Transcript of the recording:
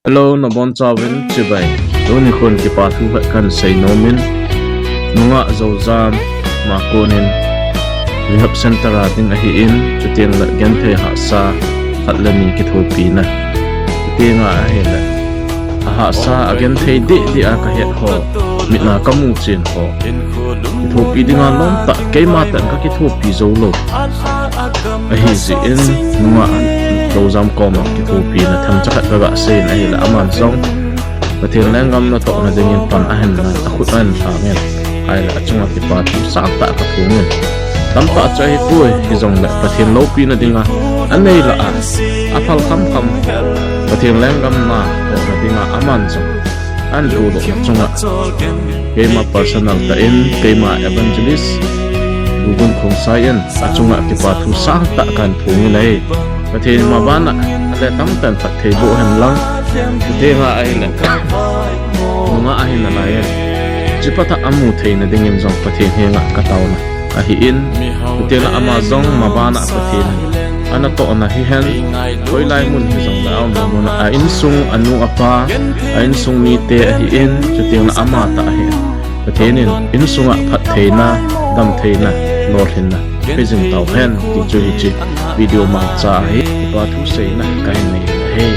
Hello, na bon chawin chibai. Doni khon ki pathu kan sei nomin. Nunga zozam makonin. Rehab center ating ahi in chutiang la gente ha sa khatlani ki thopi na. Chutinga ahi la. Ha sa again thei di a ka het ho. Mitna kamu chin ho. Ki thopi dinga lom ta ke matan ka ki thopi zo lo. Ahi zi in nunga zozam koma ki thopi na tham chakat ga sein ahi la aman zong. Pathil lengam na to na dingin pan ahen na takut an thangen. Ai la chunga ki patu sakta ka pungin. Tampa chai kuai ki zong la pathil lopi na dinga anei la a apal kham pathil lengam na to na dinga aman zong. An lu lo chunga kema personal ta in kema evangelist gugun khong sayan achunga ki patu sakta kan pungin ai. Pathil mabana ale tamtan pathil bo han lang Denga ahilan Mga ahilan ayan Jipata amu thay na dingin zong patin hinga kataw na Ahiin Putila amazong mabana patin Ana to na hihan Koy lai mun hizong daaw na muna Ain sung anu apa Ain sung nite ahiin Chutila amata ahiin Patinin insunga pat thay na Dam thay na Lorhin na Pizing tau hen Tiju hiji Video mangsa ahi Ipatu say na kain na hey